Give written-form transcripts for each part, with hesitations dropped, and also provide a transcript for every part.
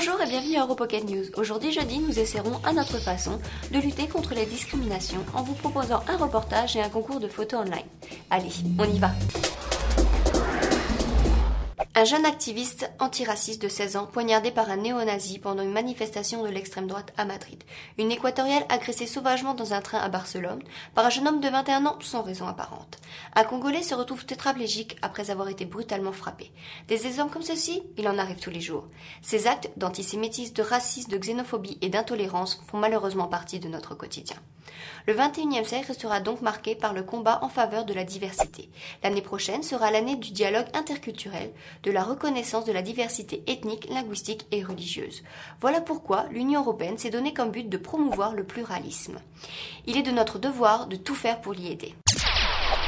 Bonjour et bienvenue à EuroPocket News. Aujourd'hui jeudi, nous essaierons à notre façon de lutter contre les discriminations en vous proposant un reportage et un concours de photos online. Allez, on y va. Un jeune activiste antiraciste de 16 ans poignardé par un néo-nazi pendant une manifestation de l'extrême droite à Madrid. Une équatoriale agressée sauvagement dans un train à Barcelone par un jeune homme de 21 ans sans raison apparente. Un Congolais se retrouve tétraplégique après avoir été brutalement frappé. Des exemples comme ceci, il en arrive tous les jours. Ces actes d'antisémitisme, de racisme, de xénophobie et d'intolérance font malheureusement partie de notre quotidien. Le 21e siècle restera donc marqué par le combat en faveur de la diversité. L'année prochaine sera l'année du dialogue interculturel, de la reconnaissance de la diversité ethnique, linguistique et religieuse. Voilà pourquoi l'Union européenne s'est donné comme but de promouvoir le pluralisme. Il est de notre devoir de tout faire pour l'y aider.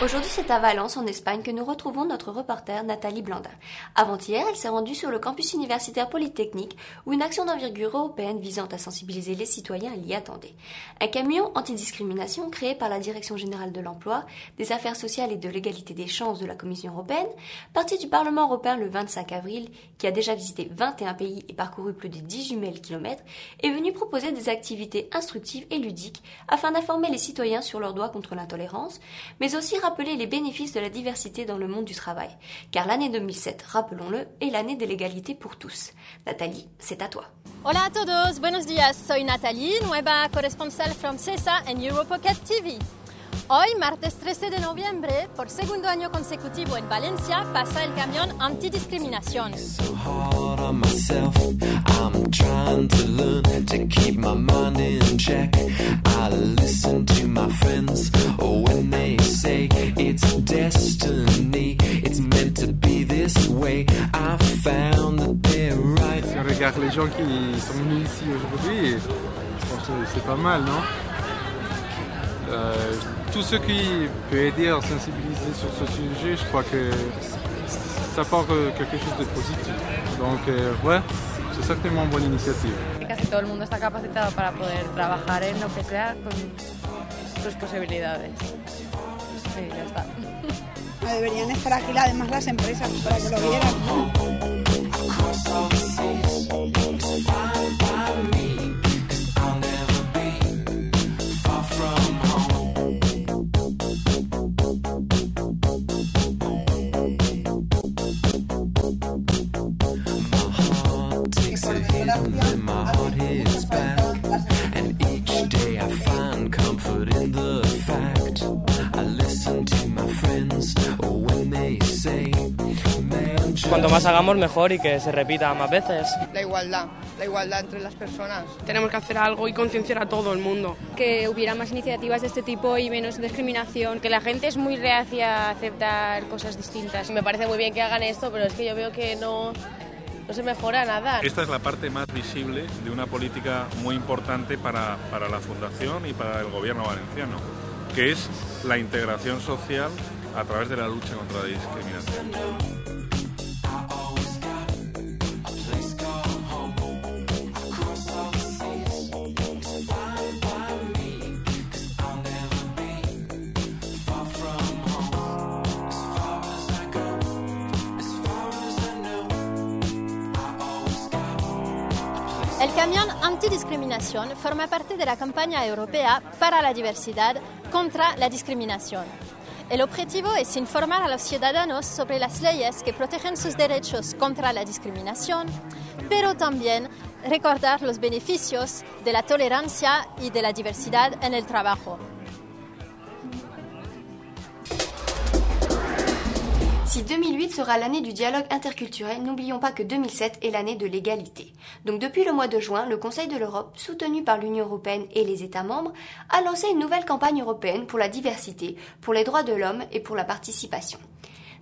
Aujourd'hui, c'est à Valence, en Espagne, que nous retrouvons notre reporter Nathalie Blandin. Avant-hier, elle s'est rendue sur le campus universitaire Polytechnique, où une action d'envergure européenne visant à sensibiliser les citoyens l'y attendait. Un camion antidiscrimination créé par la Direction générale de l'emploi, des affaires sociales et de l'égalité des chances de la Commission européenne, parti du Parlement européen le 25 avril, qui a déjà visité 21 pays et parcouru plus de 18 000 km, est venu proposer des activités instructives et ludiques afin d'informer les citoyens sur leurs droits contre l'intolérance, mais aussi rappeler les bénéfices de la diversité dans le monde du travail. Car l'année 2007, rappelons-le, est l'année de l'égalité pour tous. Nathalie, c'est à toi. Hola a todos, buenos días. Soy Nathalie, nueva corresponsal francesa en EuroPocket TV. Hoy, martes 13 de noviembre, por segundo año consecutivo en Valencia, pasa el camión antidiscriminación. Si on regarde les gens qui sont venus ici aujourd'hui, je pense que c'est pas mal, non? Tout ce qui peut aider à sensibiliser sur ce sujet, je crois que ça apporte quelque chose de positif. Donc, ouais, c'est certainement une bonne initiative. Casi todo el mundo está capacitado para poder trabajar en lo que sea con sus posibilidades. Sí, ya está. Deberían estar aquí además las empresas para que lo vieran, ¿no? Cuanto más hagamos, mejor y que se repita más veces. La igualdad entre las personas. Tenemos que hacer algo y concienciar a todo el mundo. Que hubiera más iniciativas de este tipo y menos discriminación. Que la gente es muy reacia a aceptar cosas distintas. Me parece muy bien que hagan esto, pero es que yo veo que no se mejora nada. Esta es la parte más visible de una política muy importante para la Fundación y para el Gobierno valenciano, que es la integración social a través de la lucha contra la discriminación. El camión antidiscriminación forma parte de la campaña europea para la diversidad contra la discriminación. El objetivo es informar a los ciudadanos sobre las leyes que protegen sus derechos contra la discriminación, pero también recordar los beneficios de la tolerancia y de la diversidad en el trabajo. Si 2008 sera l'année du dialogue interculturel, n'oublions pas que 2007 est l'année de l'égalité. Donc depuis le mois de juin, le Conseil de l'Europe, soutenu par l'Union européenne et les États membres, a lancé une nouvelle campagne européenne pour la diversité, pour les droits de l'homme et pour la participation.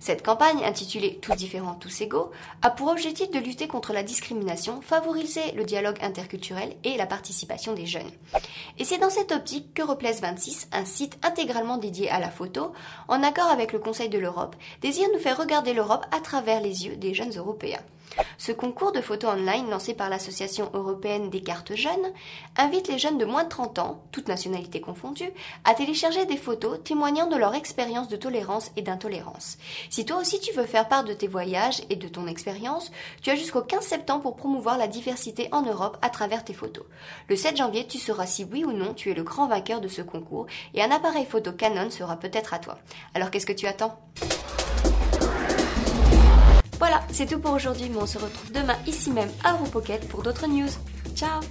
Cette campagne, intitulée « Tous différents, tous égaux », a pour objectif de lutter contre la discrimination, favoriser le dialogue interculturel et la participation des jeunes. Et c'est dans cette optique qu'Europlace 26, un site intégralement dédié à la photo, en accord avec le Conseil de l'Europe, désire nous faire regarder l'Europe à travers les yeux des jeunes Européens. Ce concours de photos online lancé par l'Association européenne des cartes jeunes invite les jeunes de moins de 30 ans, toutes nationalités confondues, à télécharger des photos témoignant de leur expérience de tolérance et d'intolérance. Si toi aussi tu veux faire part de tes voyages et de ton expérience, tu as jusqu'au 15 septembre pour promouvoir la diversité en Europe à travers tes photos. Le 7 janvier, tu sauras si oui ou non tu es le grand vainqueur de ce concours et un appareil photo Canon sera peut-être à toi. Alors qu'est-ce que tu attends ? Voilà, c'est tout pour aujourd'hui, mais on se retrouve demain ici même à Roupocket pour d'autres news. Ciao!